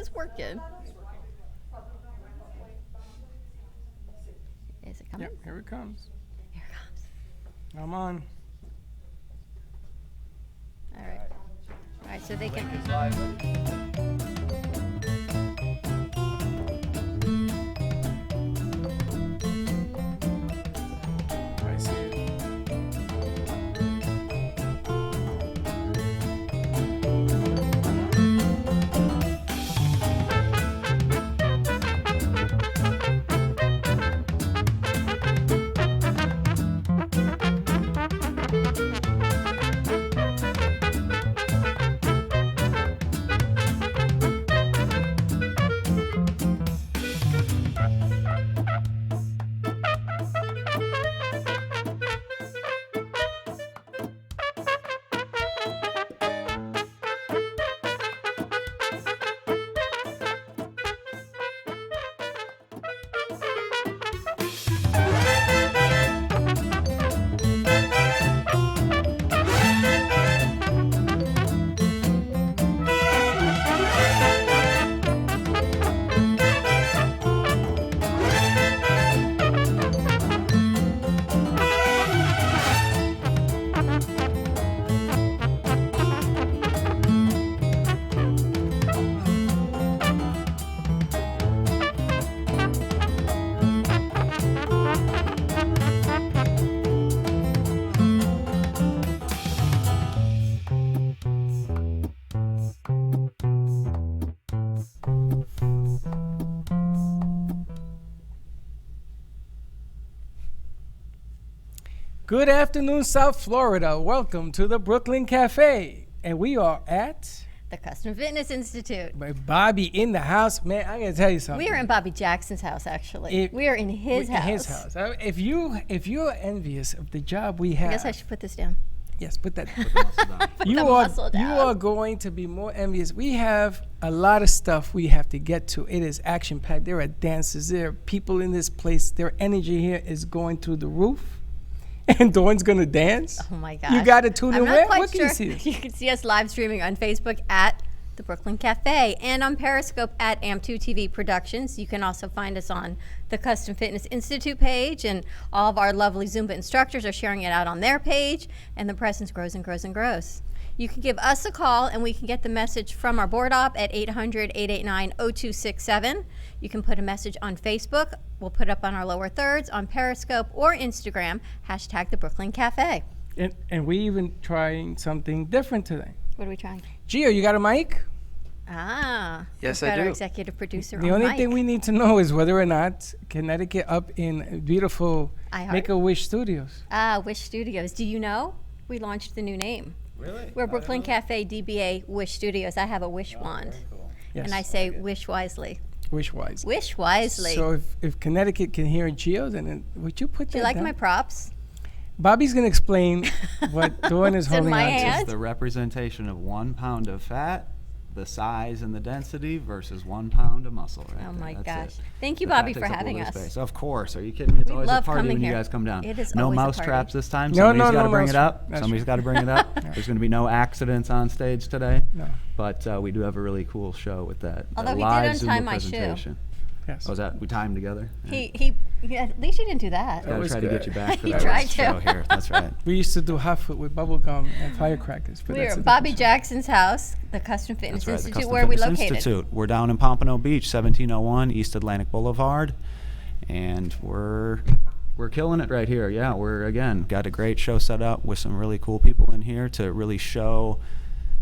is working. Is it coming? Yep, here it comes. Here it comes. I'm on. All right. All right, so they can. I see it. Good afternoon, South Florida. Welcome to the Brooklyn Cafe. And we are at The Custom Fitness Institute. by Bobby in the house. Man, I gotta tell you something. We are in Bobby Jackson's house, actually. We are in his house. In his house. If you're envious of the job we have, I guess I should put this down. yes, put that. Put the muscle down. Put the muscle down. You are going to be more envious. We have a lot of stuff we have to get to. It is action packed. There are dancers. There are people in this place. Their energy here is going through the roof. And Dawn's gonna dance. Oh my gosh. You gotta tune in. I'm not Where quite can sure. you see this? You can see us live streaming on Facebook at the Brooklyn Cafe and on Periscope at AM2 TV Productions. You can also find us on the Custom Fitness Institute page, and all of our lovely Zumba instructors are sharing it out on their page, and the presence grows and grows and grows. You can give us a call, and we can get the message from our board op at 800-889-0267. You can put a message on Facebook. We'll put it up on our lower thirds, on Periscope or Instagram, hashtag the Brooklyn Cafe. And we even trying something different today. What are we trying? Gio, you got a mic? Ah. Yes, we've I got our do. executive producer The on only mic. thing we need to know is whether or not Connecticut up in beautiful iHeart. Make-A-Wish Studios. Wish Studios. Do you know? We launched the new name. Really? We're Brooklyn Cafe DBA Wish Studios. I have a wish wand. Cool. Yes. And I say wish wisely. Wish wise. Wish wisely. So if Connecticut can hear Gio, then would you put Do that you like down? my props? Bobby's going to explain what Dawn is It's in holding my on to. hand. It's the representation of 1 pound of fat, the size and the density versus 1 pound of muscle. Right Oh there. my That's gosh. it. Thank you, The fat Bobby, takes for up a having little us. space. Of course. Are you kidding me? It's We always love a party coming when you here. guys come down. It is no always a mouse party. traps this time. No, Somebody's no, got to no bring mouse it up. trap. That's Somebody's true. got to bring it up. There's going to be no accidents on stage today. No. But we do have a really cool show with that. Although he did live untie Zumba my shoe. presentation. Yes. Oh, was that? We timed together? Yeah. At least you didn't do that. That Gotta was try to good. get you back for He that tried show to. here. That's right. We used to do hot foot with bubble gum and firecrackers. But We that's are a at Bobby different show. Jackson's house, the Custom Fitness That's right. The Institute. Custom Where are we Fitness located? Institute. We're down in Pompano Beach, 1701 East Atlantic Boulevard, and we're killing it right here. Yeah, we're again got a great show set up with some really cool people in here to really show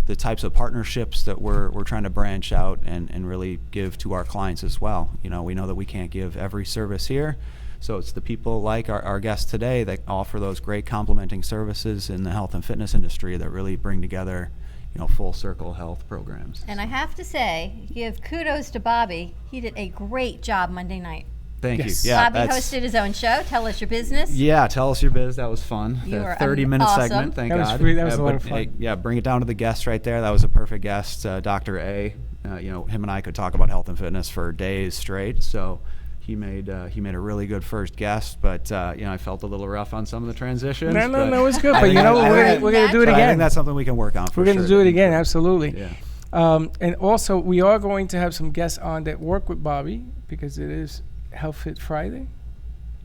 the types of partnerships that we're trying to branch out and really give to our clients as well. You know, we know that we can't give every service here. So it's the people like our guests today that offer those great complementing services in the health and fitness industry that really bring together, you know, full circle health programs. And I have to say, give kudos to Bobby. He did a great job Monday night. Thank Yes. you. Yeah, Bobby hosted his own show. Tell us your business. Yeah, tell us your biz. That was fun. You were 30-minute awesome. segment. Thank That was God. free. That was a lot but, of fun. hey, yeah, bring it down to the guests right there. That was a perfect guest, Dr. A. You know, him and I could talk about health and fitness for days straight. So he made a really good first guest. But you know, I felt a little rough on some of the transitions. No, but it was good. I But you think know, I we're think- going to do it but I again. think that's something we can work on. For We're going to sure. do it again, absolutely. Yeah. And also, we are going to have some guests on that work with Bobby because it is Health Fit Friday.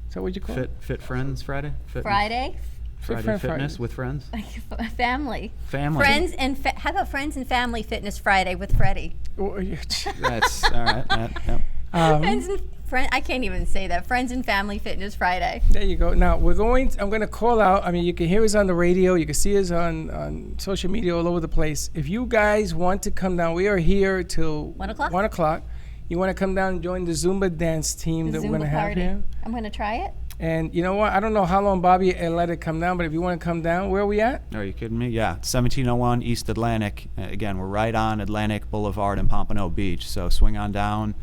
Is that what you call it? Fit Friends Friday? Fitness. Friday, Friday Friend Fitness Friday. with friends? family. Family. Friends and how about Friends and Family Fitness Friday with Freddie? That's all right. Yep. Friends and I can't even say that. Friends and Family Fitness Friday. There you go. Now I'm going to call out. I mean, you can hear us on the radio. You can see us on social media all over the place. If you guys want to come down, we are here till 1 o'clock? 1 o'clock. You want to come down and join the Zumba dance team The that we're going to Zumba have party. here. I'm going to try it. And you know what? I don't know how long Bobby let it come down, but if you want to come down, where are we at? Are you kidding me? Yeah, 1701 East Atlantic. Again, we're right on Atlantic Boulevard in Pompano Beach. So swing on down.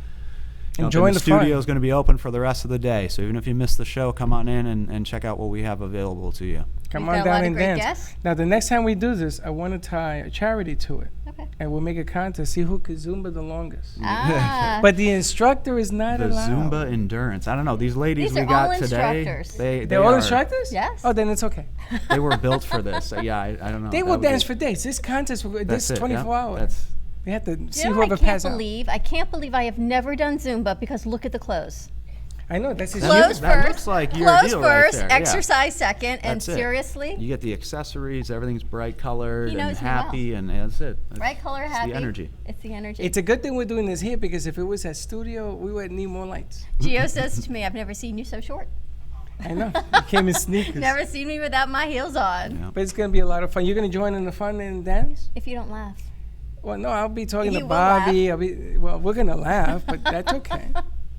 And join the the fun. studio is going to be open for the rest of the day. So even if you miss the show, come on in and check out what we have available to you. Come We've on got a down lot of and great dance. guests. Now, the next time we do this, I want to tie a charity to it. Okay. And we'll make a contest, see who can Zumba the longest. Ah. But the instructor is not The allowed. Zumba endurance. I don't know. These ladies These we are got all today. instructors. They're all instructors? Yes. Oh, then it's okay. They were built for this. Yeah, I don't know. They That will would be- dance for days. This contest, that's this it, 24 yeah. hours. That's We have to see You know what whoever I can't passes out. believe? I can't believe I have never done Zumba because look at the clothes. I know, that's his That Clothes looks- that first. looks like your clothes deal right first, there, yeah. exercise second, and That's it. seriously, You get the accessories, everything's bright colored He and knows me well. happy, and that's it. That's- bright color, it's happy. the energy. It's the energy. It's a good thing we're doing this here because if it was at studio, we would need more lights. Gio says to me, "I've never seen you so short. I know. You came in sneakers. Never seen me without my heels on." Yeah. But it's going to be a lot of fun. You're going to join in the fun and dance? If you don't laugh, Well, no, I'll be talking You to will laugh. Bobby. Well, we're going to laugh, but that's okay.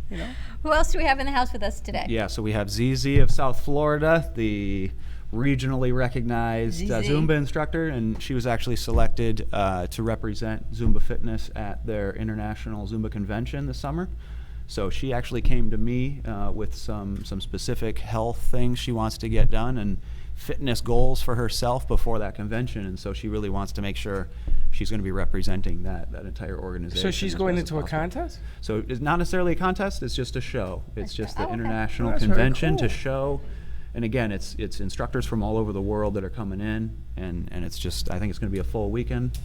You know? who else do we have in the house with us today? Yeah, so we have ZZ of South Florida, the regionally recognized ZZ. Zumba instructor, and she was actually selected to represent Zumba Fitness at their International Zumba Convention this summer. So she actually came to me with some specific health things she wants to get done and fitness goals for herself before that convention, and so she really wants to make sure she's going to be representing that entire organization. So she's as going best as into a possible. contest? So it's not necessarily a contest, it's just a show. It's just the Oh, okay. international Oh, that's very convention to cool. show. And again, it's instructors from all over the world that are coming in, and it's just, I think it's going to be a full weekend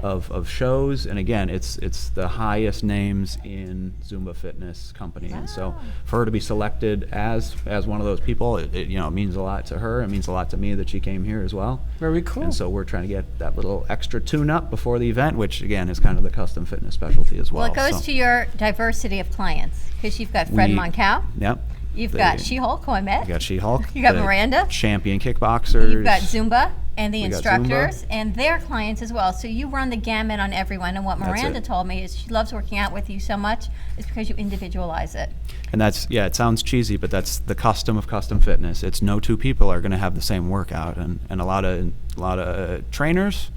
of shows. And again, it's the highest names in Zumba fitness company. And so Wow. for her to be selected as one of those people, it means a lot to her. It means a lot to me that she came here as well. Very cool. And so we're trying to get that little extra tune-up before the event, which again is kind of the custom fitness specialty as well. Well, it goes So- to your diversity of clients because you've got Fred We- Moncal, Yep. you've The- got She-Hulk, who I met, You got She-Hulk. You got the Miranda. Champion kickboxers. you've got Zumba and the We got instructors and their clients as well. So you run the gamut on everyone. And what That's Miranda it. told me is she loves working out with you so much is because you individualize it. And that's, yeah, it sounds cheesy, but that's the custom of custom fitness. It's no two people are going to have the same workout. And a lot of trainers,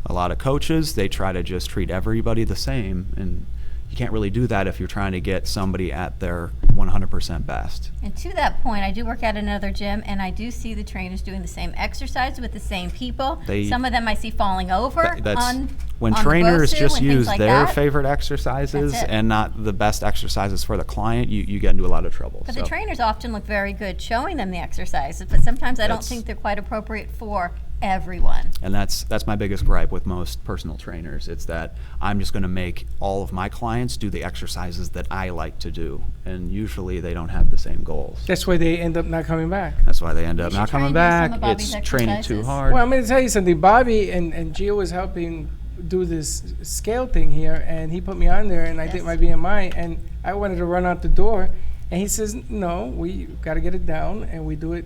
a lot of coaches, they try to just treat everybody the same. And you can't really do that if you're trying to get somebody at their 100% best. And to that point, I do work at another gym, and I do see the trainers doing the same exercise with the same people. They- Some of them I see falling over That's on when on the trainers BOSU just and things use like their that. favorite exercises That's it. and not the best exercises for the client, you get into a lot of trouble. But So the trainers often look very good showing them the exercises, but sometimes I don't That's- think they're quite appropriate for everyone. And that's my biggest gripe with most personal trainers. It's that I'm just going to make all of my clients do the exercises that I like to do, and usually they don't have the same goals. That's why they end up not coming back. That's why they end up You not should try coming and do some back. of Bobby's It's training too exercises. hard. Well, I'm going to tell you something. Bobby and Gio was helping do this scale thing here, and he put me on there, and I did Yes. my BMI, and I wanted to run out the door, and he says, no, we got to get it down, and we do it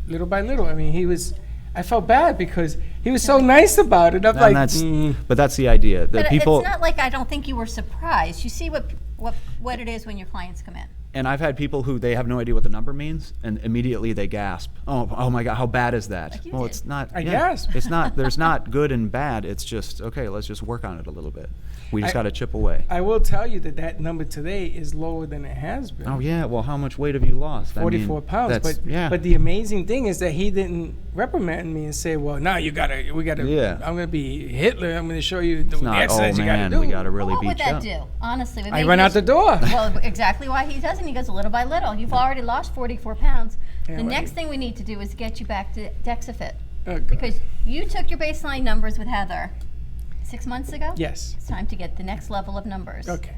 little by little. I mean, I felt bad because he was so nice about it. I'm And like, that's, but that's the idea. The But people, it's not like I don't think you were surprised. You see what it is when your clients come in. and I've had people who they have no idea what the number means, and immediately they gasp. Oh my God, how bad is that? Like you Well, did. it's not. I gasp. It's not. There's not good and bad. It's just okay. Let's just work on it a little bit. We just I- got to chip away. I will tell you that number today is lower than it has been. Oh yeah. Well, how much weight have you lost? I mean, 44 pounds. that's- But yeah. but the amazing thing is that he didn't reprimand me and say, well, now we gotta, Yeah. I'm gonna be Hitler. I'm gonna show you the It's not. exercise Oh you gotta man, do. we got to really What beat would you that up. do? Honestly, I run out the door. Well, exactly why he doesn't. He goes little by little. You've already lost 44 pounds. Yeah, The right. next thing we need to do is get you back to DexaFit. Oh, God. Because you took your baseline numbers with Heather, 6 months ago? Yes. It's time to get the next level of numbers. Okay.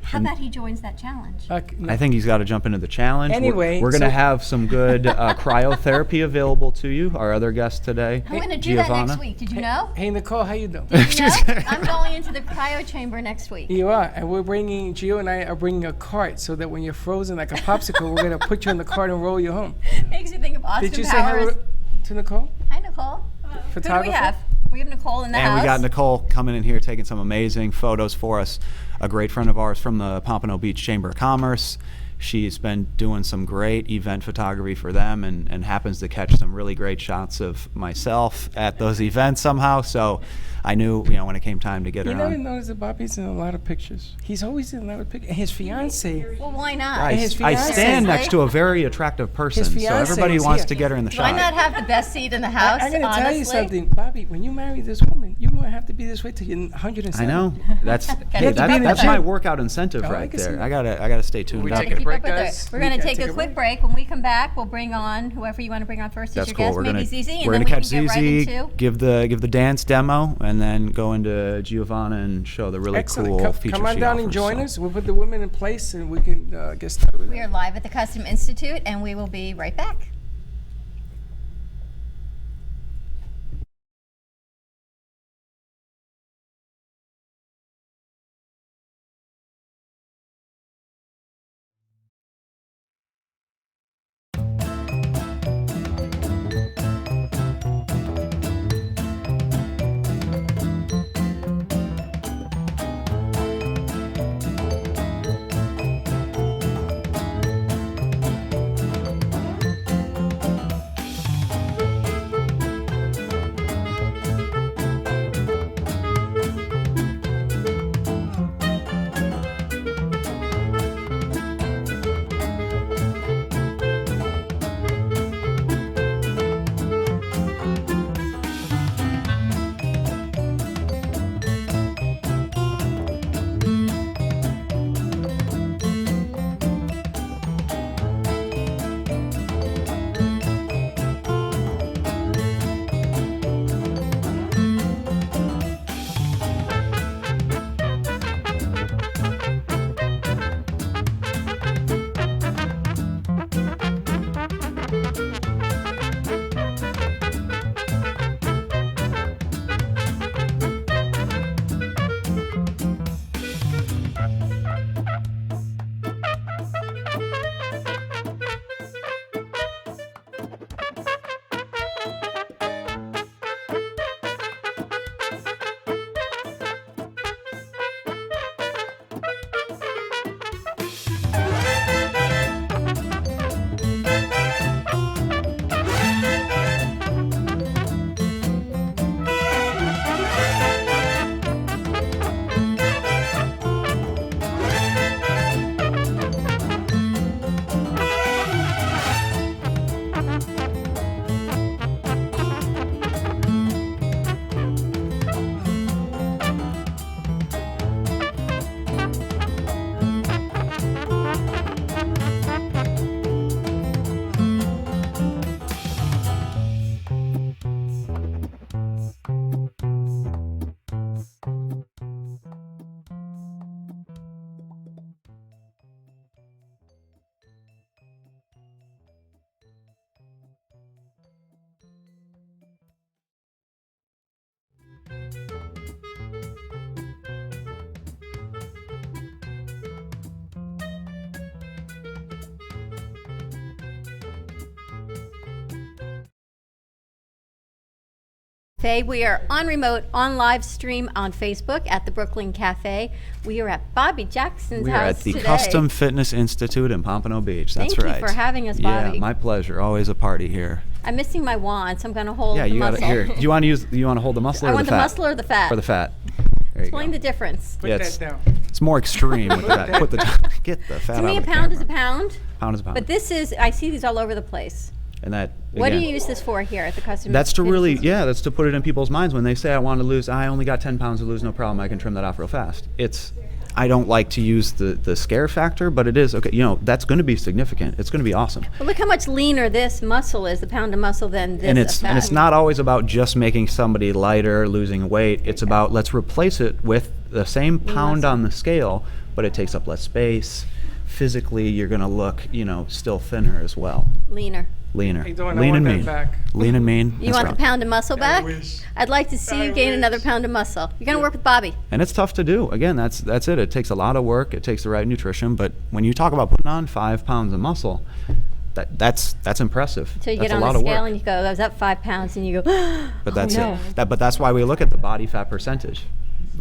How about he joins that challenge? No. I think he's got to jump into the challenge. Anyway, we're going to so- have some good cryotherapy available to you. Our other guest today, I'm going to do that Giovanna. next week. Did you know? Hey, Nicole, how you doing? Did you know? I'm going into the cryo chamber next week. You are, and we're bringing, Gio and I are bringing a cart so that when you're frozen like a popsicle, we're going to put you in the cart and roll you home. Makes me think of Austin Did you say Powers. hello to Nicole? Hi, Nicole. Who do Photographer? we have? We have Nicole in the And house. we got Nicole coming in here taking some amazing photos for us. A great friend of ours from the Pompano Beach Chamber of Commerce. She's been doing some great event photography for them and happens to catch some really great shots of myself at those events somehow. So I knew, when it came time to get You her never on. noticed that Bobby's in a lot of pictures. He's always in a lot of pictures. And his fiance, Well, why not? I, his I fiancé- stand next to a very attractive person, so fiancé everybody was wants here. to get her in the Why shot. not have the best seat in the house, I'm going to tell you honestly? something. Bobby, when you marry this woman, you're going to have to be this way till you're 107. I know. That's Gotta hey, keep up with that's her. my workout incentive Oh, I right can see there. that. I gotta stay tuned We up. take Gotta a keep break, up with her. guys. We're We going to gotta take take a a quick break. break. When we come back, we'll bring on whoever you want to bring on first That's as your cool. guest. We're Maybe gonna ZZ, and we're then gonna we catch can get right ZZ, into. give the dance demo, and then go into Giovanna and show the really Excellent. cool Come, features come on she down offers, and join so. us. We'll put the women in place and we can get started with We it. are live at the Custom Institute, and we will be right back. We are on remote, on live stream on Facebook at the Brooklyn Cafe. We are at Bobby Jackson's We are house at the today. Custom Fitness Institute in Pompano Beach. That's Thank you right. for having us, Yeah, Bobby. my pleasure. Always a party here. I'm missing my wand, so I'm going to hold Yeah, the you got it muscle. here. Do you want to use? You want to hold the muscle I or want the the fat? muscle or the fat? Or the fat. There you Explain go. the difference. Put Yeah, that it's- down. It's more extreme with that. Put the get the fat To out me, a of the pound is a camera. pound, Pound is a pound. but this is, I see these all over the place. And that. What do again, you use this for here at the Custom That's to Fitness really, Institute? yeah, that's to put it in people's minds when they say, I want to lose, I only got 10 pounds to lose, no problem, I can trim that off real fast. It's I don't like to use the scare factor, but it is okay. You know, that's going to be significant. It's going to be awesome. Well, look how much leaner this muscle is, the pound of muscle, than this. And it's of fat. not always about just making somebody lighter, losing weight. It's about let's replace it with the same pound on the scale, but it takes up less space. Physically, you're going to look, you know, still thinner as well. Leaner. Leaner. Hey, Dawn, I Lean want and that mean. back. Lean and mean. You That's want right. the pound of muscle back? wish. I'd like to see I you gain wish. another pound of muscle. You're going to work with Bobby. And it's tough to do. Again, that's it. It takes a lot of work. It takes the right nutrition. But when you talk about putting on 5 pounds of muscle, that's impressive. So you That's get a on lot the of scale work. and you go, I was up 5 pounds, and you go, But that's no. it. But that's why we look at the body fat percentage.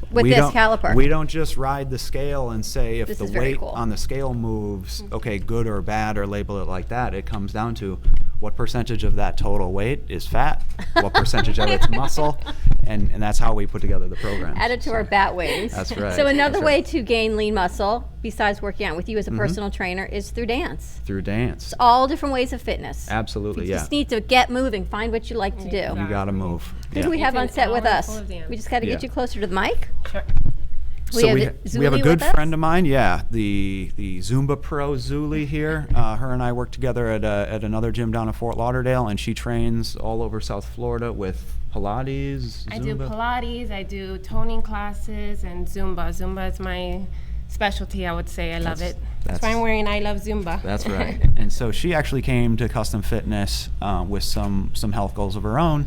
With We this don't- caliper. We don't just ride the scale and say if This the is very weight cool. on the scale moves, okay, good or bad, or label it like that. It comes down to what percentage of that total weight is fat, what percentage of it's muscle, and that's how we put together the program. Add it to our bat wings. That's right. So another That's way right. to gain lean muscle, besides working out with you as a personal trainer, is through dance. Through dance. It's all different ways of fitness. Absolutely, You yeah. just need to get moving, find what you like to do. You gotta move. Who do we Yeah. have on It's an set with hour us? full of dance. We just got to get Yeah. you closer to the mic. Sure. So we have a Zuli good with us? friend of mine, yeah, the Zumba pro Zuli here. Her and I work together at another gym down in Fort Lauderdale, and she trains all over South Florida with Pilates, Zumba. I do Pilates, I do toning classes, and Zumba. Zumba is my specialty, I would say. I love it. That's why I'm wearing I Love Zumba. That's right. And so she actually came to Custom Fitness with some health goals of her own,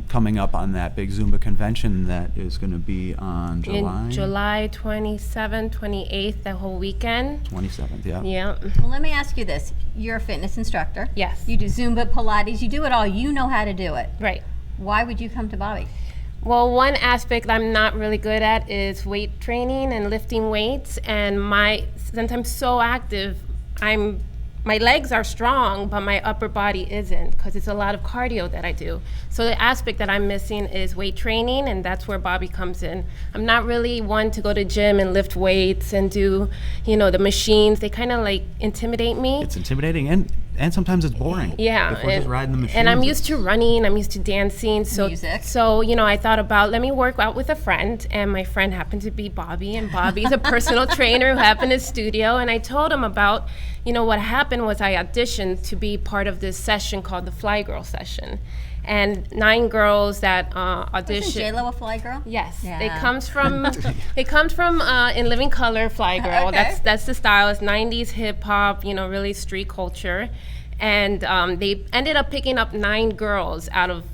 coming up on that big Zumba convention that is going to be on July In July 27th, 28th, the whole weekend. 27th. Yeah. Yeah. Well, let me ask you this. You're a fitness instructor. Yes. You do Zumba, Pilates, you do it all. You know how to do it. Right. Why would you come to Bobby? Well, one aspect I'm not really good at is weight training and lifting weights. And since I'm so active, my legs are strong, but my upper body isn't, because it's a lot of cardio that I do. So the aspect that I'm missing is weight training, and that's where Bobby comes in. I'm not really one to go to gym and lift weights and do, the machines. They kind of like intimidate me. It's intimidating and sometimes it's boring. Yeah, If we're just riding the machines. and I'm used to running. I'm used to dancing. So, Music. So I thought about, let me work out with a friend, and my friend happened to be Bobby, and Bobby's a personal trainer who happened in his studio, and I told him about, what happened was I auditioned to be part of this session called the Fly Girl session, and 9 girls that Isn't auditioned. J-Lo a fly girl? Yes, Yeah. it comes from In Living Color, Fly Girl. Okay. That's the style. It's 90s hip hop, really street culture, and they ended up picking up 9 girls out of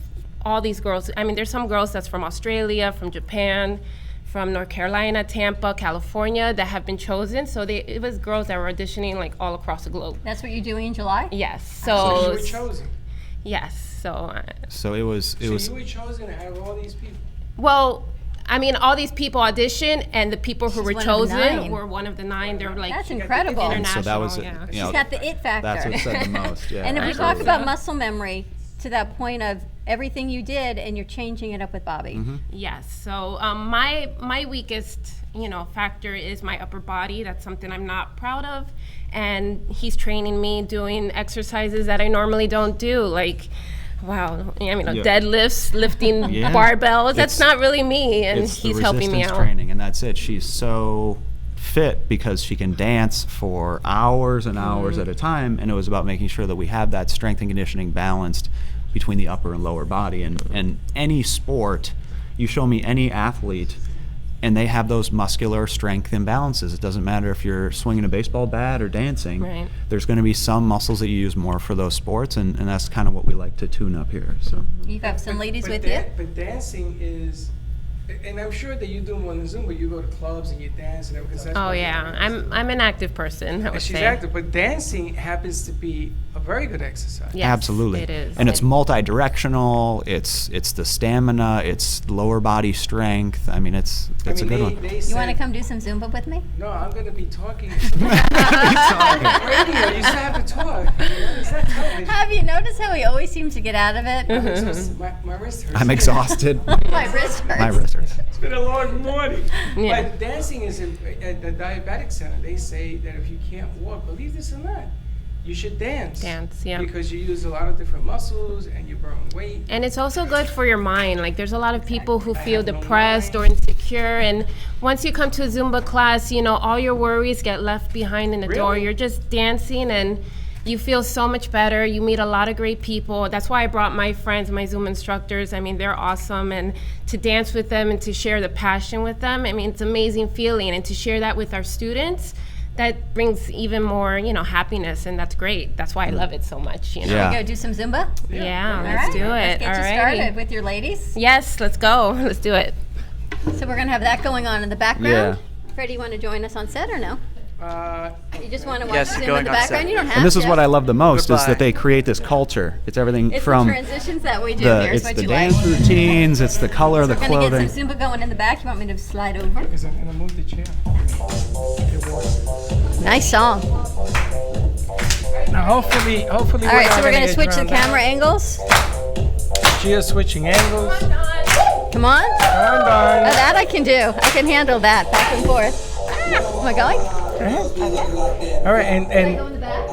all these girls. I mean, there's some girls that's from Australia, from Japan, from North Carolina, Tampa, California that have been chosen. So it was girls that were auditioning like all across the globe. That's what you're doing in July? Yes. So So you were chosen. yes. So So it was So you were chosen out of all these people. well. I mean, all these people auditioned, and the people who She's were one of the chosen 9. were one of the 9. They're like That's incredible. and so that was international, yeah. you know, She's got the it factor. that's what said the most. Yeah. And if we absolutely. talk about muscle memory, to that point of everything you did and you're changing it up with Bobby. Mm-hmm. Yes. So my weakest, factor is my upper body. That's something I'm not proud of, and he's training me doing exercises that I normally don't do, like. Wow, Yeah. deadlifts, lifting Yeah. barbells. That's It's- not really me, and it's he's the helping me resistance out. training, and that's it. She's so fit because she can dance for hours and hours Mm-hmm. at a time, and it was about making sure that we have that strength and conditioning balanced between the upper and lower body. And any sport, you show me any athlete, and they have those muscular strength imbalances. It doesn't matter if you're swinging a baseball bat or dancing. Right. There's going to be some muscles that you use more for those sports, and that's kind of what we like to tune up here. So. You have some ladies But with you? But dancing is, and I'm sure that you do more than Zumba. You go to clubs and you dance and everything. Oh yeah, I'm an active person. I would She's say. active, but dancing happens to be a very good exercise. Yes, Absolutely. it is. And it's multi-directional. It's the stamina. It's lower body strength. I mean, it's a good one. You want to come do some Zumba with me? No, I'm going to be talking. Radio, you still have to talk. It's not television. Have you noticed how he always seems to get out of it? I'm exhausted. My wrist hurts. I'm exhausted. My wrist hurts. My wrist hurts. It's been a long morning. Yeah. But dancing is at the diabetic center. They say that if you can't walk, believe this or not, you should dance. Dance, yeah. Because you use a lot of different muscles and you burn weight. And it's also good for your mind. Like there's a lot of people who I feel have no depressed or mind. insecure, and once you come to a Zumba class, you know, all your worries get left behind in the door. Really? You're just dancing and you feel so much better. You meet a lot of great people. That's why I brought my friends, my Zumba instructors. I mean, they're awesome, and to dance with them and to share the passion with them, I mean, it's an amazing feeling. And to share that with our students, that brings even more, you know, happiness, and that's great. That's why I love it so much, you know. Yeah. Go do some Zumba? Yeah, All let's right, do it. Let's get you Alrighty. started with your ladies. Yes, let's go. Let's do it. So we're going to have that going on in the background. Freddie, you want to join us on set or no? You just want to watch Yes, Zumba in going the on background? set. You don't have And this to. is what I love the most, is Goodbye. that they create this culture. It's everything It's from the transitions that we do. the Here's it's what the you dance like. routines, it's the color of the We're going to clothing. get some Zumba going in the back. You want me to slide over? Because I'm gonna move the chair. Nice song. Now hopefully All right, so we're going to switch the camera angles. Gia's switching angles. Come on. I'm Oh, done. that I can do. I can handle that back and forth. Am I going? All right, Can I go in the back?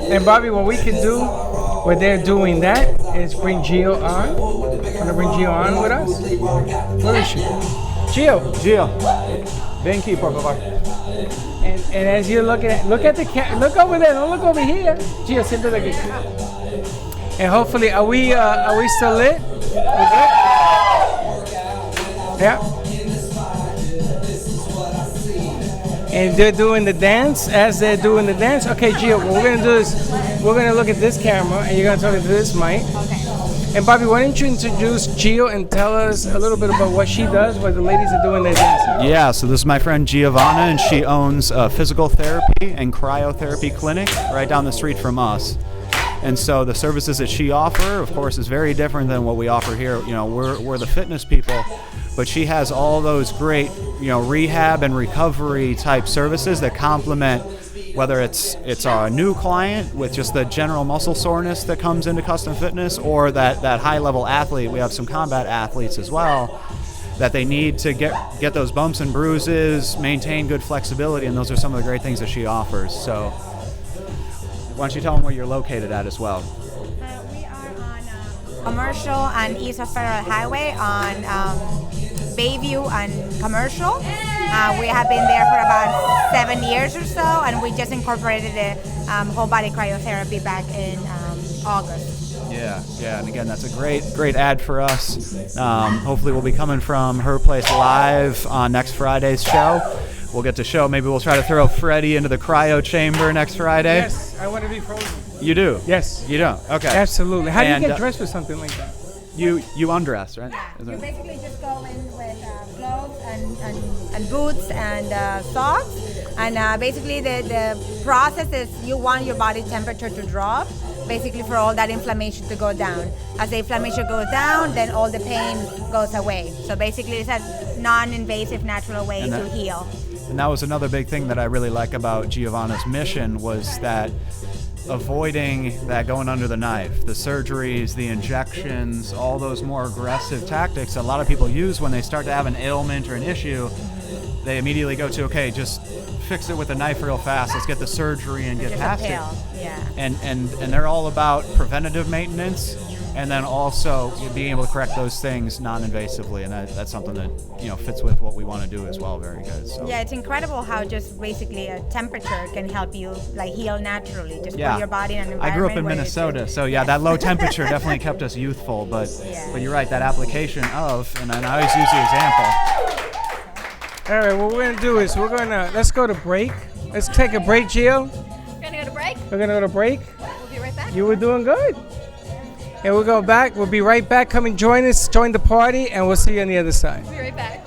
and Bobby, what we can do when they're doing that is bring Gio on. Wanna bring Gio on with us? Where is she? Gio. Gio, ven aquí, por favor. And as you're looking at, look at the look over there, don't look over here. Gio, siéntate aquí. And hopefully, are we still lit? We good? Yeah. And they're doing the dance. As they're doing the dance, okay, Gio, what we're gonna do is we're gonna look at this camera and you're gonna talk to this mic. And Bobby, why don't you introduce Gio and tell us a little bit about what she does while the ladies are doing their dancing? Yeah, so this is my friend Giovanna, and she owns a physical therapy and cryotherapy clinic right down the street from us. And so the services that she offer, of course, is very different than what we offer here. You know, we're the fitness people, but she has all those great, you know, rehab and recovery type services that complement whether it's a new client with just the general muscle soreness that comes into custom fitness, or that high level athlete. We have some combat athletes as well that they need to get those bumps and bruises, maintain good flexibility, and those are some of the great things that she offers. So why don't you tell them where you're located at as well? We are on Commercial and East of Federal Highway on Bayview and Commercial. We have been there for about 7 years or so, and we just incorporated the whole body cryotherapy back in August. Yeah, and again, that's a great ad for us. Hopefully we'll be coming from her place live on next Friday's show. We'll get to show, maybe we'll try to throw Freddie into the cryo chamber next Friday. Yes, I want to be frozen. You do? Yes. You don't? Okay. Absolutely. How do And, you get dressed for something like that? You undress, right? Is You that- basically just go in with gloves and boots and socks. And basically the process is you want your body temperature to drop, basically for all that inflammation to go down. As the inflammation goes down, then all the pain goes away. So basically it's a non-invasive, natural way And to that- heal. And that was another big thing that I really like about Giovanna's mission, was that avoiding that going under the knife, the surgeries, the injections, all those more aggressive tactics that a lot of people use when they start to have an ailment or an issue. They immediately go to, okay, just fix it with a knife real fast. Let's get the surgery and get Just a past it. pill, yeah. And they're all about preventative maintenance, and then also being able to correct those things non-invasively, and that's something that, you know, fits with what we want to do as well. Very good. So Yeah, it's incredible how just basically a temperature can help you like heal naturally. Just yeah. put your body in an environment I grew up in where Minnesota, so yeah, that low temperature definitely kept us youthful. But Yeah. but you're right, that application of, and I always use the example. All right, what we're gonna do is let's go to break. Let's take a break, Gio. We're going to go to break. We're gonna go to break. We'll be right back. You were doing good. And we'll go back. We'll be right back. Come and join us, join the party, and we'll see you on the other side. We'll be right back.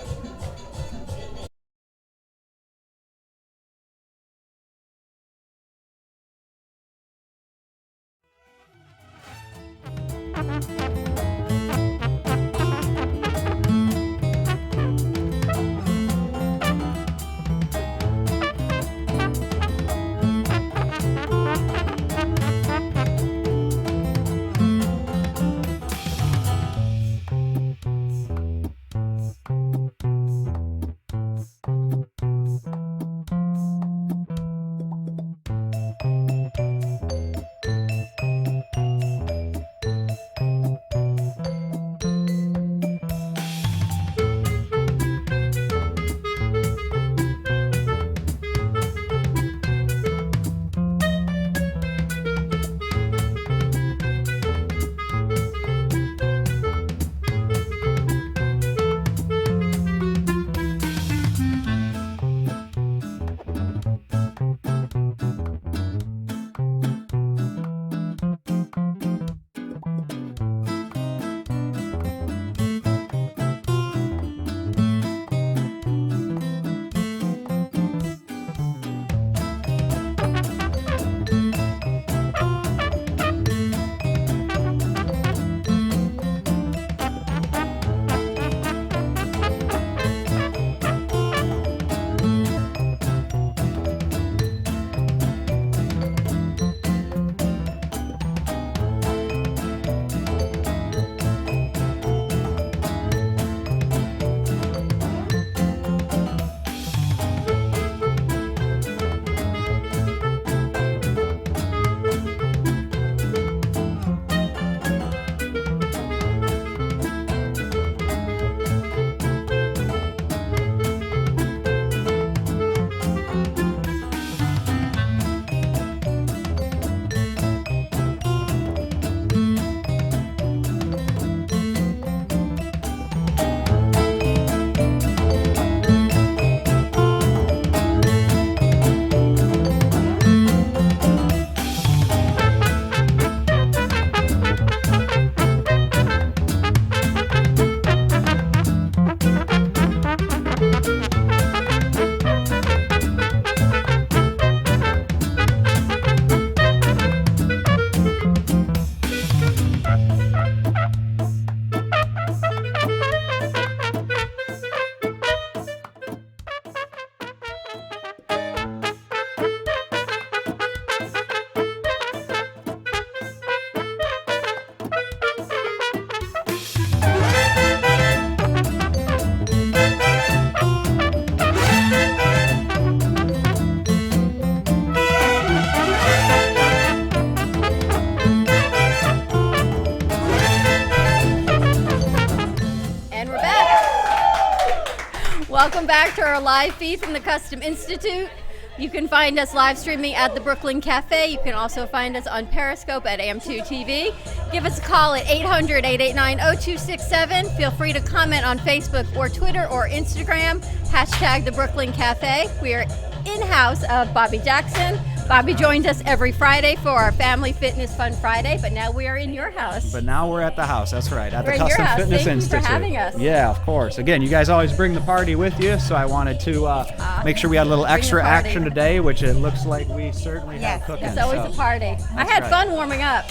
Welcome back to our live feed from the Custom Institute. You can find us live streaming at the Brooklyn Cafe. You can also find us on Periscope at AM2 TV. Give us a call at 800-889-0267. Feel free to comment on Facebook or Twitter or Instagram, hashtag the Brooklyn Cafe. We are in-house of Bobby Jackson. Bobby joins us every Friday for our Family Fitness Fun Friday, but now we are in your house. But now we're at the house. That's right, at We're the in your Custom house. Fitness Thank you for Institute. having us. Yeah, of course. Again, you guys always bring the party with you, so I wanted to make sure we had a little Bring the extra party. action today, which it looks like we certainly Yes, have cooking. It's always so. a party. I That's had right. fun warming up.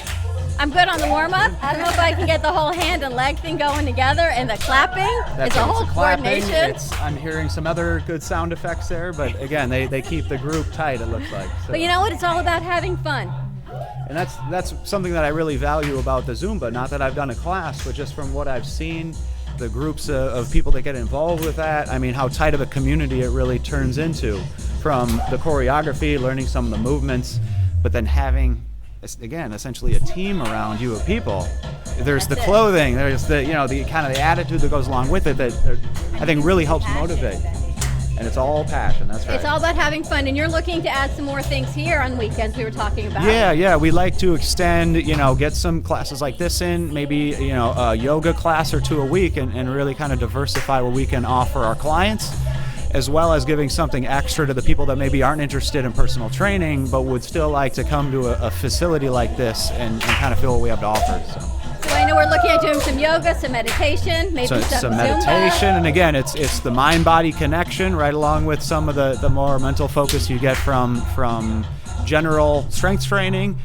I'm good on the warm-up. I don't know if I can get the whole hand and leg thing going together, and the clapping. That's It's a right, whole the clapping. coordination. I'm hearing some other good sound effects there, but again, they keep the group tight, it looks like. So. But you know what? It's all about having fun. And that's something that I really value about the Zumba. Not that I've done a class, but just from what I've seen, the groups of people that get involved with that, I mean, how tight of a community it really turns into, from the choreography, learning some of the movements, but then having, again, essentially a team around you of people. There's the That's it. clothing, there's the, the kind of the attitude that goes along with it that I think really helps motivate. And it's all passion, that's right. It's all about having fun, and you're looking to add some more things here on weekends we were talking about. Yeah, we like to extend, get some classes like this in, maybe, a yoga class or two a week, and really kind of diversify what we can offer our clients, as well as giving something extra to the people that maybe aren't interested in personal training, but would still like to come to a facility like this and kind of feel what we have to offer. So I know we're looking at doing some yoga, some meditation, maybe So some some Zumba. meditation, and again, it's the mind-body connection, right along with some of the more mental focus you get from general strength training.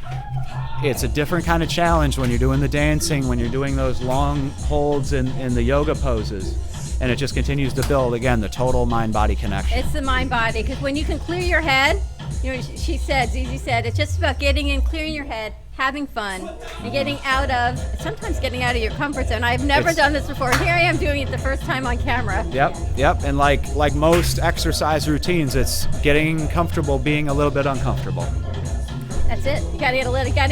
It's a different kind of challenge when you're doing the dancing, when you're doing those long holds in the yoga poses, and it just continues to build, again, the total mind-body connection. It's the mind-body, because when you can clear your head, Zizi said, it's just about getting in, clearing your head, having fun, and sometimes getting out of your comfort zone. I've never done this before. Here I am doing it the first time on camera. Yep, and like most exercise routines, it's getting comfortable being a little bit uncomfortable That's it. You gotta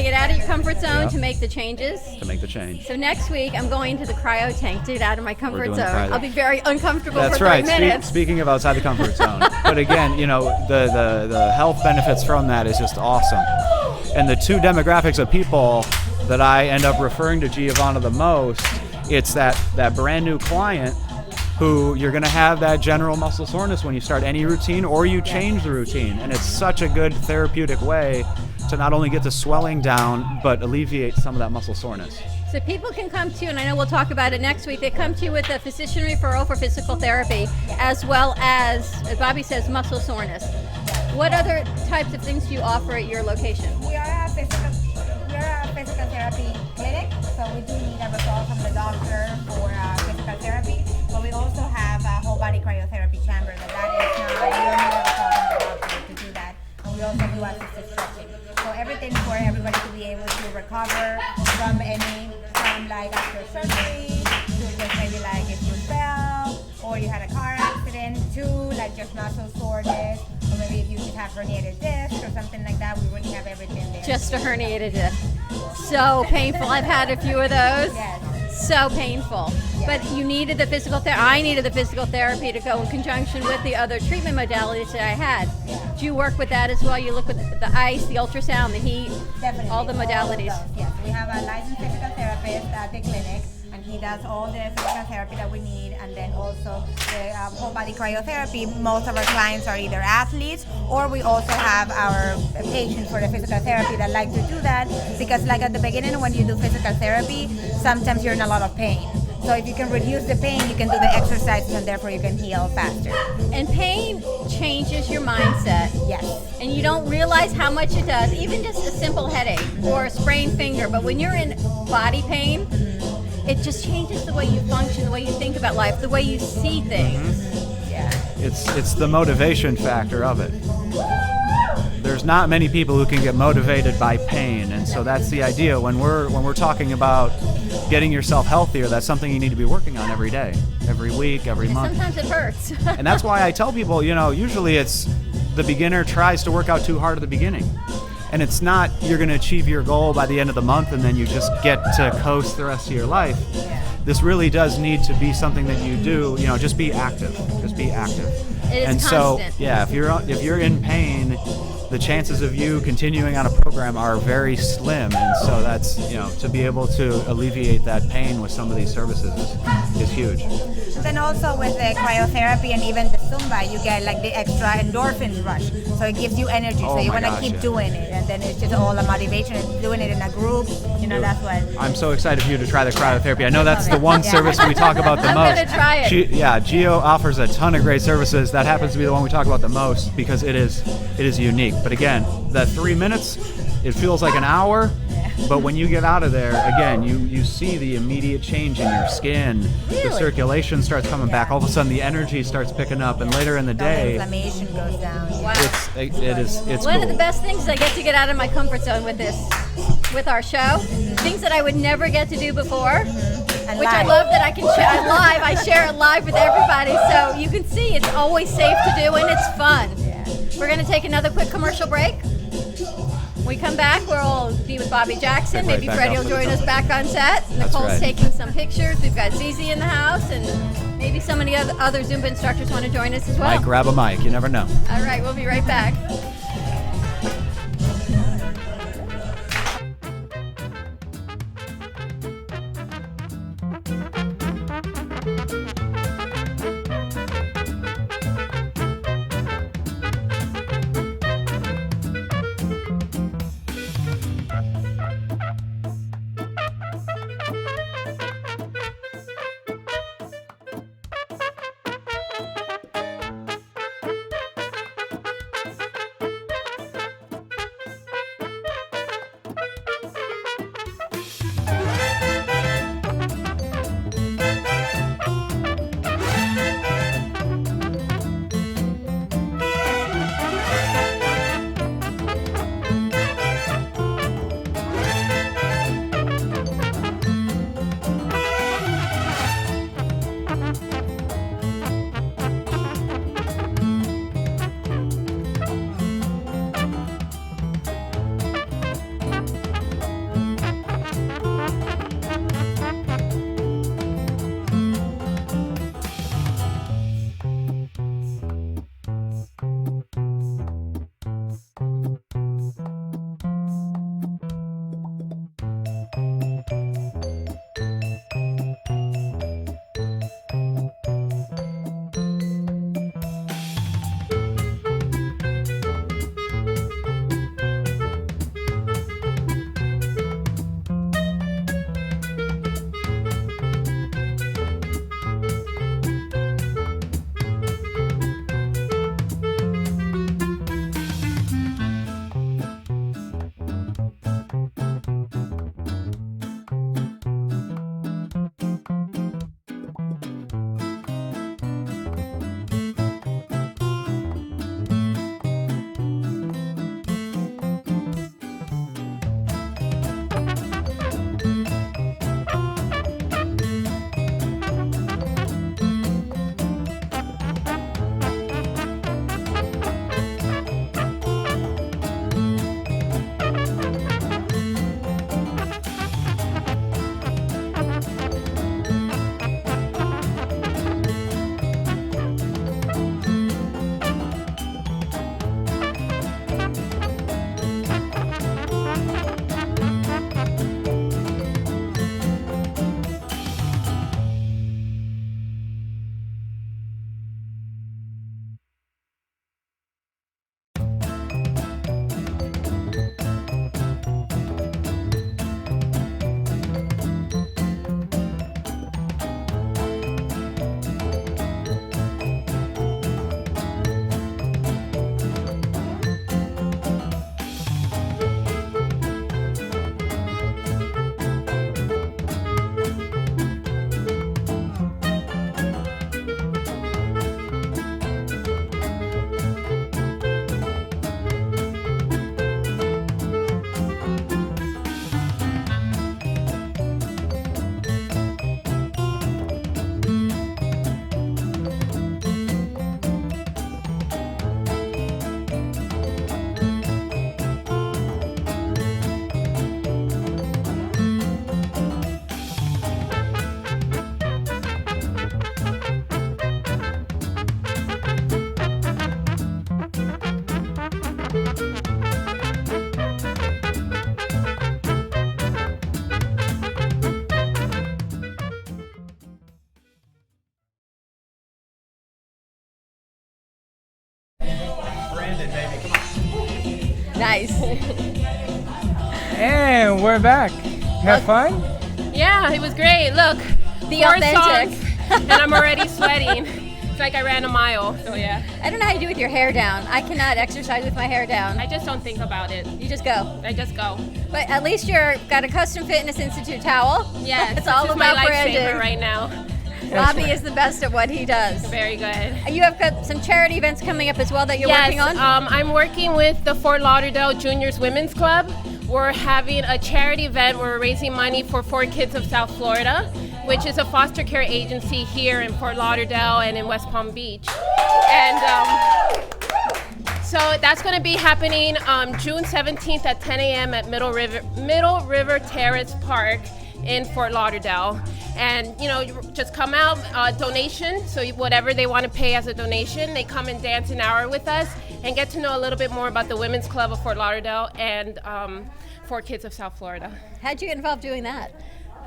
get out of your comfort zone Yep. to make the changes. to make the change. So next week, I'm going to the cryo tank to get out of my comfort doing zone. the cryo. I'll be very uncomfortable That's for right. 3 minutes. Speaking of outside the comfort zone, but again, the health benefits from that is just awesome. And the two demographics of people that I end up referring to Giovanna the most, it's that brand new client who you're going to have that general muscle soreness when you start any routine or you change the routine, and it's such a good therapeutic way to not only get the swelling down but alleviate some of that muscle soreness. So people can come to you, and I know we'll talk about it next week, they come to you with a physician referral for physical therapy, as well as Bobby says, muscle soreness. What other types of things do you offer at your location? We are a physical therapy clinic, so we do need a referral from the doctor for physical therapy, but we also have a whole body cryotherapy chamber. That is not, you don't need a referral from the doctor to do that. And we also do assisted stretching. So everything for everybody to be able to recover from like after surgery, to just maybe like if you fell, or you had a car accident, to like just muscle soreness, or maybe if you just have herniated disc or something like that, we really have everything there. Just a herniated disc. So painful. I've had a few of those. Yes. So painful. But you needed the physical therapy. I needed the physical therapy to go in conjunction with the other treatment modalities that I had. Do you work with that as well? You look with the ice, the ultrasound, the heat, Definitely. all the modalities. All of those, yes. We have a licensed physical therapist at the clinic, and he does all the physical therapy that we need, and then also the whole body cryotherapy. Most of our clients are either athletes, or we also have our patients for the physical therapy that like to do that, because like at the beginning when you do physical therapy, sometimes you're in a lot of pain. So if you can reduce the pain, you can do the exercises, and therefore you can heal faster. And pain changes your mindset. Yes. And you don't realize how much it does, even just a simple headache or a sprained finger. But when you're in body pain, it just changes the way you function, the way you think about life, the way you see things. Yeah. It's the motivation factor of it. There's not many people who can get motivated by pain, and so that's the idea. When we're talking about getting yourself healthier, that's something you need to be working on every day, every week, every month. Sometimes it hurts. And that's why I tell people, usually it's the beginner tries to work out too hard at the beginning. And it's not you're going to achieve your goal by the end of the month and then you just get to coast the rest of your life. This really does need to be something that you do, just be active. Just be active. It is and constant. so, yeah, if you're in pain, the chances of you continuing on a program are very slim. And so that's, to be able to alleviate that pain with some of these services is huge. Then also with the cryotherapy and even the Zumba, you get like the extra endorphin rush. So it gives you energy. Oh so you my want to gosh, keep yeah. doing it. And then it's just all a motivation and doing it in a group. That's what. I'm so excited for you to try the cryotherapy. I know that's the one Yeah. service we talk about the I'm most. gonna try it. Geo offers a ton of great services. That happens to be the one we talk about the most because it is unique. But again, that 3 minutes, it feels like an hour. But when you get out of there, again, you see the immediate change in your skin. The Really? circulation starts coming back. All of a sudden, the energy starts picking up, and later in the The day, inflammation goes down. Wow. it's One cool. of the best things is I get to get out of my comfort zone with our show. Things that I would never get to do before. And Which I live. love that I can share live. I share it live with everybody, so you can see it's always safe to do and it's fun. We're going to take another quick commercial break. When we come back, we'll be with Bobby Jackson. Pick right Maybe back Freddie up will with join the us back on set. That's Nicole's right. taking some pictures. We've got Zizi in the house, and maybe some of the other Zumba instructors want to join us as well. Mike, grab a mic. You never know. All right, we'll be right back. Brandon, baby, come on. Nice. And we're back. Have fun? Yeah, it was great. Look, The 4 authentic. songs, and I'm already sweating. It's like I ran a mile. So yeah, I don't know how you do with your hair down. I cannot exercise with my hair down. I just don't think about it. You just go. I just go. But at least you're got a Custom Fitness Institute towel. Yes, It's all this is my about lifesaver branding. right now. Bobby is the best at what he does. Very good. You have got some charity events coming up as well that you're working on? I'm working with the Fort Lauderdale Juniors Women's Club. We're having a charity event where we're raising money for 4 Kids of South Florida, which is a foster care agency here in Fort Lauderdale and in West Palm Beach. And so that's going to be happening June 17th at 10 a.m. at Middle River Terrace Park in Fort Lauderdale. And, you know, you just come out, donation, so whatever they want to pay as a donation, they come and dance an hour with us and get to know a little bit more about the Women's Club of Fort Lauderdale and 4 Kids of South Florida. How'd you get involved doing that?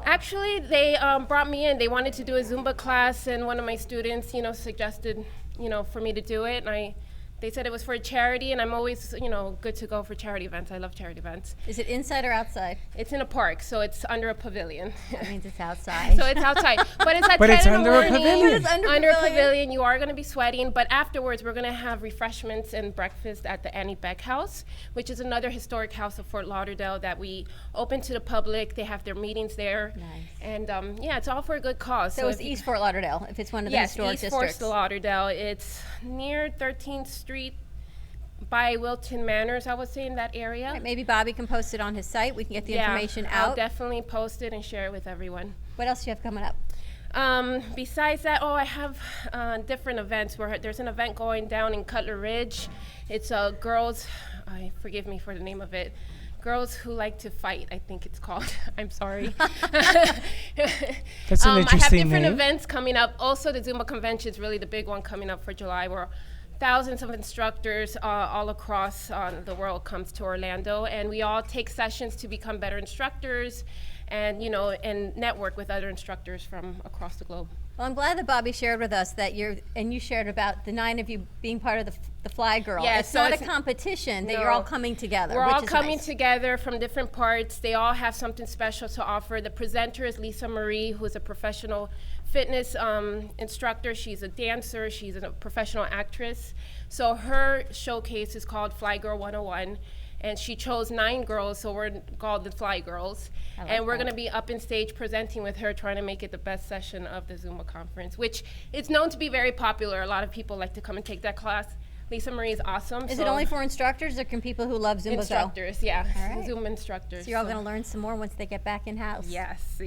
Actually, they brought me in. They wanted to do a Zumba class, and one of my students, you know, suggested, you know, for me to do it. And they said it was for a charity, and I'm always, you know, good to go for charity events. I love charity events. Is it inside or outside? It's in a park, so it's under a pavilion. That means it's outside. So it's outside, but it's at But 10 it's in the under a morning. pavilion. But it's under a pavilion. pavilion. You are going to be sweating, but afterwards we're going to have refreshments and breakfast at the Annie Beck House, which is another historic house of Fort Lauderdale that we open to the public. They have their meetings there, Nice. and yeah, it's all for a good cause. So it's if you- East Fort Lauderdale, if it's one of the yes, historic East districts. Fort Lauderdale. It's near 13th Street by Wilton Manors, I would say, in that area. Right, maybe Bobby can post it on his site. We can get the information I'll out. definitely post it and share it with everyone. What else do you have coming up? Besides that, I have different events. Where there's an event going down in Cutler Ridge. It's girls, forgive me for the name of it, Girls Who Like to Fight, I think it's called. I'm sorry. That's an I have interesting different name. events coming up. Also, the Zumba Convention is really the big one coming up for July, where thousands of instructors all across the world comes to Orlando, and we all take sessions to become better instructors, and and network with other instructors from across the globe. Well, I'm glad that Bobby shared with us that you shared about the 9 of you being part of the Fly Girl. Yeah, it's so not it's- a competition, that you're No. all coming together. We're which all is coming nice. together from different parts. They all have something special to offer. The presenter is Lisa Marie, who is a professional fitness instructor. She's a dancer. She's a professional actress. So her showcase is called Fly Girl 101. And she chose 9 girls, so we're called the Fly Girls. I like And we're that. going to be up in stage presenting with her, trying to make it the best session of the Zumba conference, which is known to be very popular. A lot of people like to come and take that class. Lisa Marie is awesome. Is it only for instructors, or can people who love Zumba go? instructors? Yeah, All right. Zumba instructors. So you're all going to learn some more once they get back in-house. Yes.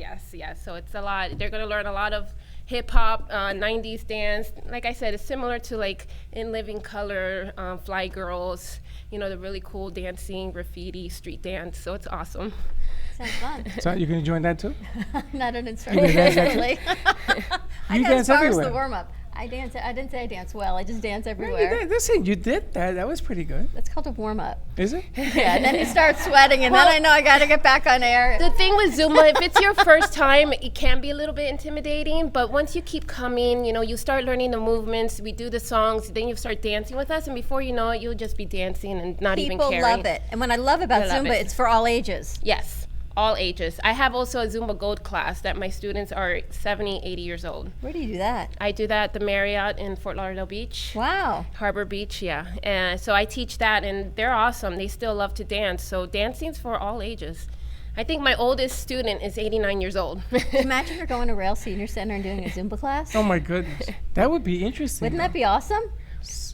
So it's a lot. They're going to learn a lot of hip hop, 90s dance. Like I said, it's similar to like In Living Color, Fly Girls, the really cool dancing, graffiti, street dance. So it's awesome. Sounds fun. So you're going to join that too? Not an instructor, gonna dance that too? necessarily. I You got dance as far as everywhere. the warm-up. I didn't say I dance well. I just dance No, everywhere. listen, you did that. That was pretty good. That's called a warm-up. Is it? Yeah, and then you start sweating, and then I know I got to get back on air. The thing with Zumba, if it's your first time, it can be a little bit intimidating, but once you keep coming, you start learning the movements, we do the songs, then you start dancing with us, and before you know it, you'll just be dancing and not even People caring. love it. And what I love about They love Zumba, it. it's for all ages. Yes, all ages. I have also a Zumba Gold class that my students are 70, 80 years old. Where do you do that? I do that at the Marriott in Fort Lauderdale Beach. Wow. Harbor Beach, yeah. And so I teach that, and they're awesome. They still love to dance. So dancing's for all ages. I think my oldest student is 89 years old. Imagine you're going to Rail Senior Center and doing a Zumba class. Oh my goodness. That would be interesting. Wouldn't that be awesome?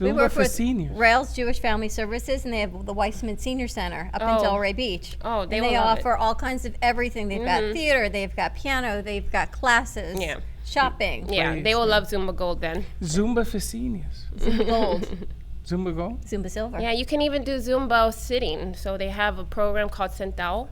We Zumba work for with seniors. Rails Jewish Family Services, and they have the Weissman Senior Center up in Oh. Delray Beach. Oh, they and will they love it. offer all kinds of everything. They've got theater, they've got piano, they've got classes, Yeah. shopping, Yeah, Please, they will yeah. love Zumba Gold then. Zumba for seniors. Zumba Gold, Zumba Go? Zumba Silver. Yeah, you can even do Zumba sitting. So they have a program called Sentao,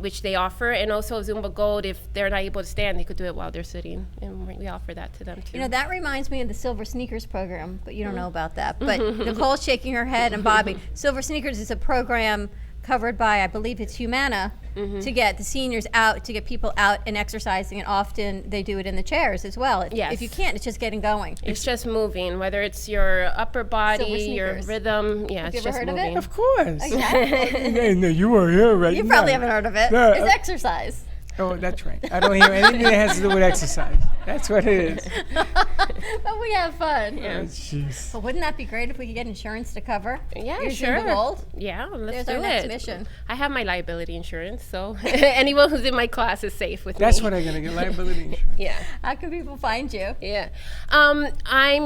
which they offer, and also Zumba Gold. If they're not able to stand, they could do it while they're sitting, and we offer that to them too. That reminds me of the Silver Sneakers program, but you don't know about that. But Nicole's shaking her head, and Bobby. Silver Sneakers is a program covered by, I believe it's Humana, to get the seniors out, to get people out and exercising, and often they do it in the chairs as well. Yes. If you can't, it's just getting going. It's just moving, whether it's your upper body, your sneakers. rhythm. Yeah, Have it's you ever just heard of it? moving. Of course. Okay. No, you were here right You now. probably haven't heard of it. No. It's exercise. Oh, that's right. I don't hear anything that has to do with exercise. That's what it is. But we have fun. Yeah. Oh, jeez. But wouldn't that be great if we could get insurance to cover? Yeah, your sure. Zumba Gold? Yeah, let's There's do our it. next mission. I have my liability insurance, so anyone who's in my class is safe with That's me. what I'm gonna get, liability insurance. Yeah, How can people find you? yeah.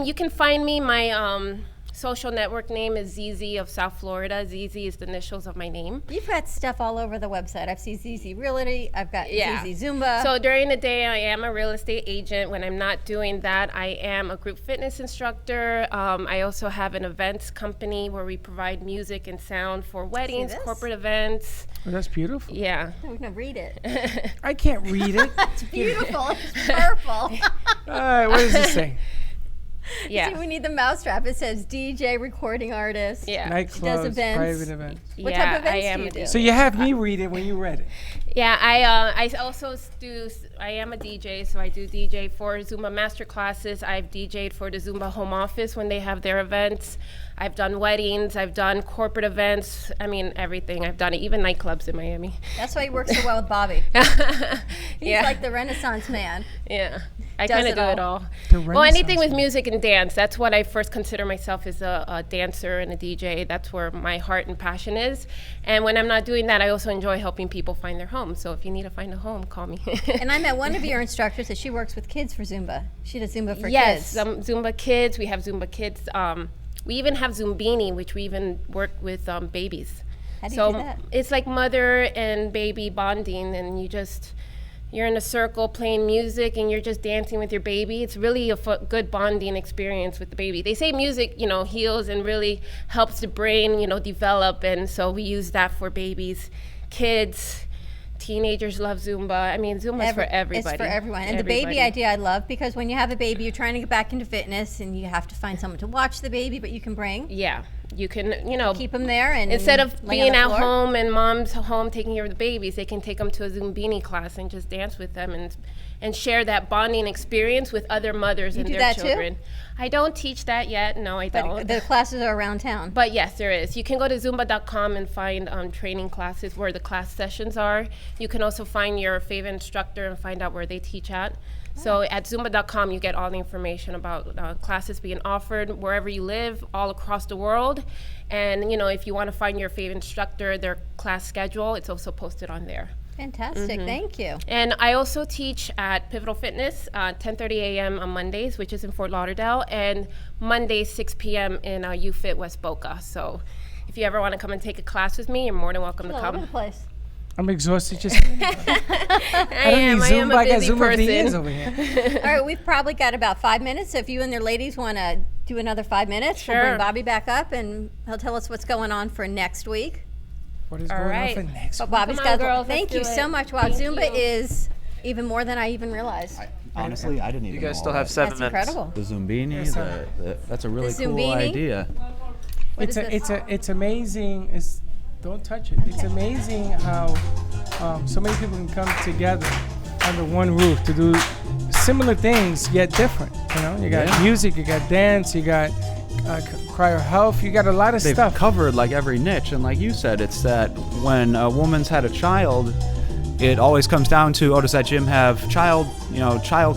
You can find me. My social network name is ZZ of South Florida. ZZ is the initials of my name. You've got stuff all over the website. I've seen ZZ Realty. I've got Yeah. ZZ Zumba. So during the day, I am a real estate agent. When I'm not doing that, I am a group fitness instructor. I also have an events company where we provide music and sound for weddings, this? corporate events. Oh, that's beautiful. Yeah. I'm going to read it. I can't read it. It's beautiful. It's purple. All right, what does it say? Yeah. See, we need the mousetrap. It says DJ, recording artist. Yeah. Nightclubs, events. private events. What Yeah, type of I events am do you a do? DJ. So you have me read it when you read it. Yeah, I also do. I am a DJ, so I do DJ for Zumba master classes. I've DJed for the Zumba home office when they have their events. I've done weddings. I've done corporate events. I mean, everything. I've done it, even nightclubs in Miami. That's why you work so well with Bobby. He's Yeah. like the Renaissance man. Yeah, I Does kind of it do all. it all. The Well, anything Renaissance with music and dance. That's what I first consider myself as a dancer and a DJ. That's where my heart and passion is. And when I'm not doing that, I also enjoy helping people find their home. So if you need to find a home, call me. And I met one of your instructors that she works with kids for Zumba. She does Zumba for Yes, kids. Zumba Kids. We have Zumba Kids. We even have Zumbini, which we even work with babies. How do you So do that? it's like mother and baby bonding, and you're in a circle playing music, and you're just dancing with your baby. It's really a good bonding experience with the baby. They say music, heals and really helps the brain, develop, and so we use that for babies, kids. Teenagers love Zumba. I mean, Zumba's for everybody. It's for everyone. And the baby idea I love, because when you have a baby, you're trying to get back into fitness and you have to find someone to watch the baby, but you can bring. Yeah, you can, Keep them there and instead of lay on being the at floor. home and mom's home taking care of the babies, they can take them to a Zumbini class and just dance with them and share that bonding experience with other mothers and do their that too? children. I don't teach that yet. No, I But don't. the classes are around town. But yes, there is. You can go to Zumba.com and find training classes where the class sessions are. You can also find your favorite instructor and find out where they teach at. So at Zumba.com, you get all the information about classes being offered wherever you live, all across the world. And if you want to find your favorite instructor, their class schedule, it's also posted on there. Fantastic. Thank you. And I also teach at Pivotal Fitness, 10:30 a.m. on Mondays, which is in Fort Lauderdale, and Mondays 6 p.m. in UFit West Boca. So if you ever want to come and take a class with me, you're more than welcome to All over the come. place. I'm exhausted just. I am Zumba. a I got busy Zumba DNs person. over here. All right, we've probably got about 5 minutes. So if you and the ladies want to do another 5 minutes, we'll Sure. bring Bobby back up and he'll tell us what's going on for next week. What is All going right. on for next? But week? Bobby's Come on, got. girls, Thank let's you do so it. much. Wow, Thank Zumba you. is even more than I even realized. Honestly, I didn't even You guys know still all have that. 7 That's minutes. incredible. The Zumbini, that's a really cool Zumbini? idea. What It's is this? it's amazing. Don't touch it. It's amazing how so many people can come together under one roof to do similar things yet different. You got Yeah. music, you got dance, you got cryo health, you got a lot of They've stuff. covered like every niche, and like you said, it's that when a woman's had a child, it always comes down to, does that gym have child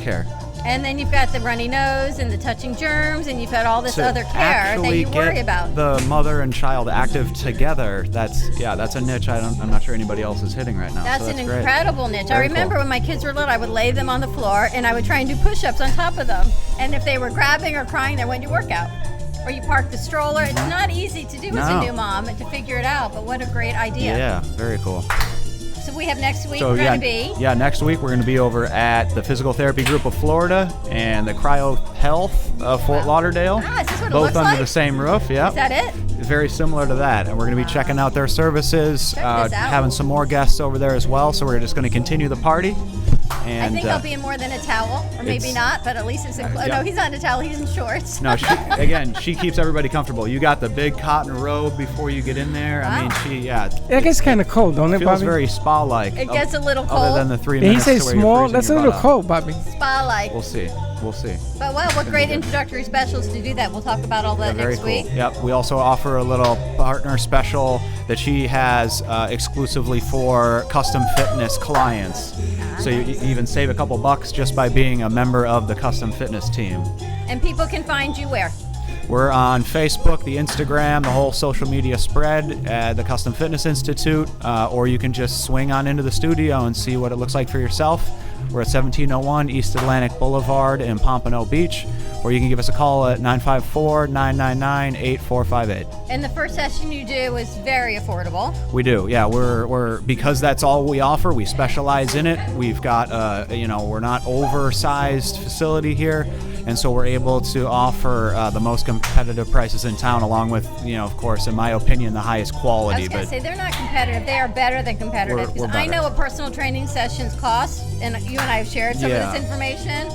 care? And then you've got the runny nose and the touching germs, and you've got all this To other care that actually you worry get about. the mother and child active together, that's a niche I'm not sure anybody else is hitting right now. That's so an great. incredible niche. I Very remember cool. when my kids were little, I would lay them on the floor and I would try and do push-ups on top of them. And if they were grabbing or crying, then when you work out. Or you park the stroller. It's not easy to do as a No. new mom and to figure it out, but what a great idea. Yeah, very cool. So we have next week, So we're yeah, going to be. yeah, next week we're going to be over at the Physical Therapy Group of Florida and the Cryo Health of Fort Lauderdale. Ah, is this what it both looks under like? the same roof. Yeah, Is that it? very similar to that, and we're going to be checking out their services, Check this out. having some more guests over there as well. So we're just going to continue the party, And I think I'll be in more than a towel, or maybe it's- not, but at least it's in yeah. No, he's not in a towel, he's in shorts. No, she keeps everybody comfortable. You got the big cotton robe before you get in there. I mean, It gets kind of cold, don't it, feels Bobby? very spa-like. It gets a little Other cold. than the 3 Did he minutes say to where you're small? freezing That's a your little butt off. cold, Bobby. Spa-like. We'll see. We'll see. But wow, what great introductory specials to do that. We'll talk about all that Very next cool. week. Yep. We also offer a little partner special that she has exclusively for custom fitness clients. So you even save a couple bucks just by being a member of the custom fitness team. And people can find you where? We're on Facebook, the Instagram, the whole social media spread at the Custom Fitness Institute, or you can just swing on into the studio and see what it looks like for yourself. We're at 1701 East Atlantic Boulevard in Pompano Beach, or you can give us a call at 954-999-8458. And the first session you do is very affordable. We do, yeah. We're because that's all we offer. We specialize in it. We've got, we're not oversized facility here, and so we're able to offer the most competitive prices in town, along with, of course, in my opinion, the highest I quality. was going to say, they're not competitive. They are better than competitive. We're Because I better. know what personal training sessions cost, and you and I have shared some of Yeah. this information.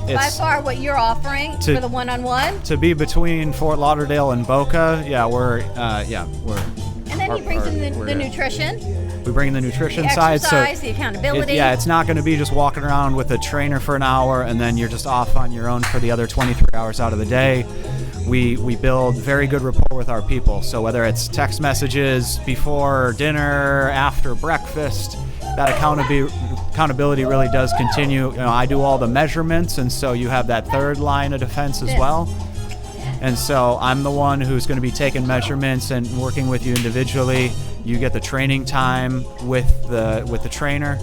By It's- far, what you're offering To- for the one-on-one. To be between Fort Lauderdale and Boca, we're. And then he brings in we're the good. nutrition, We bring the nutrition the side, exercise, so the accountability. it's not going to be just walking around with a trainer for an hour and then you're just off on your own for the other 23 hours out of the day. We build very good rapport with our people. So whether it's text messages before dinner, after breakfast, that accountability really does continue. I do all the measurements, and so you have that third line of defense as Yes. well. And so I'm the one who's going to be taking measurements and working with you individually. You get the training time with the trainer,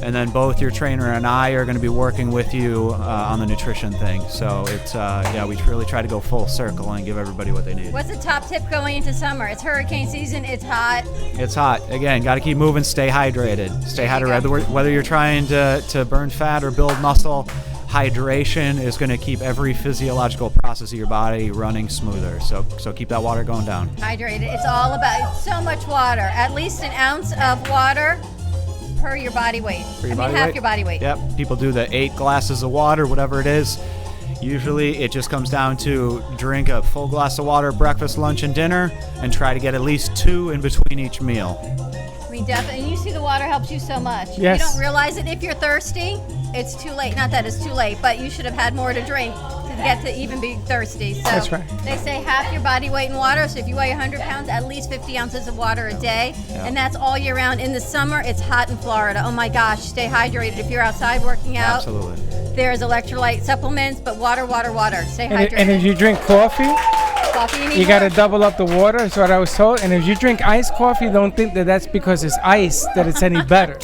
and then both your trainer and I are going to be working with you on the nutrition thing. So it's we really try to go full circle and give everybody what they need. What's the top tip going into summer? It's hurricane season. It's hot. It's hot. Again, got to keep moving. Stay hydrated. Stay There you hydrated. Whether you're trying to burn fat or build muscle, hydration is going to keep every physiological process of your body running smoother. So keep that water going down. Hydrated. It's all about so much water. At least an ounce of water per your body weight. Half your body weight. Yep. People do the 8 glasses of water, whatever it is. Usually it just comes down to drink a full glass of water, breakfast, lunch, and dinner, and try to get at least 2 in between each meal. I mean, definitely. And you see the water helps you so much. Yes. You don't realize it. If you're thirsty, it's too late. Not that it's too late, but you should have had more to drink to get to even be thirsty. So That's right. They say half your body weight in water. So if you weigh 100 pounds, at least 50 ounces of water a day. Yeah. And that's all year round. In the summer, it's hot in Florida. Oh my gosh, stay hydrated. If you're outside working out, Absolutely. there's electrolyte supplements, but water. Stay hydrated. And if you drink coffee, Coffee, you need you got to more. double up the water, is what I was told. And if you drink iced coffee, don't think that that's because it's ice that it's any better.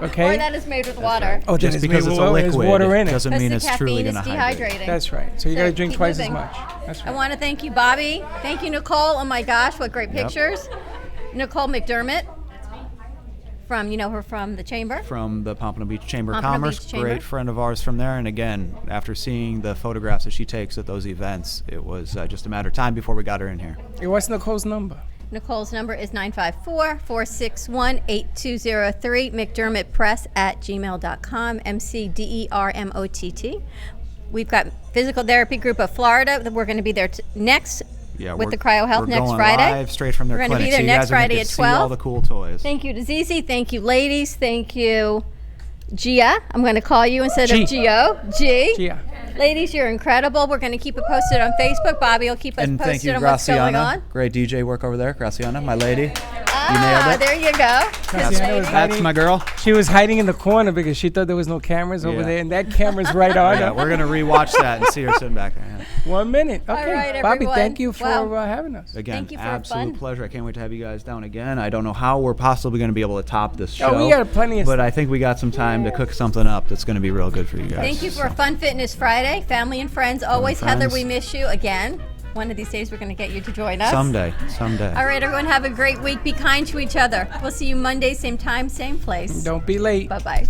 Okay? Or that is made with water. Oh, Just that is because made it's with a water, there's liquid water in it. doesn't Because mean the it's truly caffeine going is to hydrate. dehydrating. That's right. So you So got to drink keep twice moving. as much. That's I right. want to thank you, Bobby. Thank you, Nicole. Oh my gosh, what great Yep. pictures. Nicole McDermott from, her from the chamber. From the Pompano Beach Chamber of Pompano Commerce, Beach Chamber. great friend of ours from there. And again, after seeing the photographs that she takes at those events, it was just a matter of time before we got her in here. Hey, what's Nicole's number? Nicole's number is 954-461-8203, McDermottPress@gmail.com, McDermott. We've got physical therapy group of Florida. We're going to be there next with the Cryo Health we're next going Friday. live straight from their We're gonna clinic. be there so you next guys are gonna Friday get at to 12. See all the cool toys. Thank you to Zizi. Thank you, ladies. Thank you, Gia. I'm going to call you instead G. of Gio. G. Gia. Ladies, you're incredible. We're going to keep it posted on Facebook. Bobby will keep us And thank posted you, on what's going Graciana. on. Great DJ work over there, Graciana, my lady. Ah, nailed it. there you go. Graciana This was lady. That's my girl. She was hiding in the corner because she thought there was no cameras over Yeah. there, and that camera's right on Yeah, her. we're gonna rewatch that and see her sitting back there. Yeah. 1 minute. Okay. right, Bobby, everyone. thank you for Wow. having us. Again, Thank you for absolute fun. pleasure. I can't wait to have you guys down again. I don't know how we're possibly going to be able to top this show. Oh, we got plenty of But I think we got some time to cook something up that's going to be real good for you guys. Thank you for So, Fun Fitness Friday. Family and friends. Always, and Heather, friends. we miss you again. One of these days, we're going to get you to join us. someday. All right, everyone, have a great week. Be kind to each other. We'll see you Monday, same time, same place. Don't be late. Bye-bye.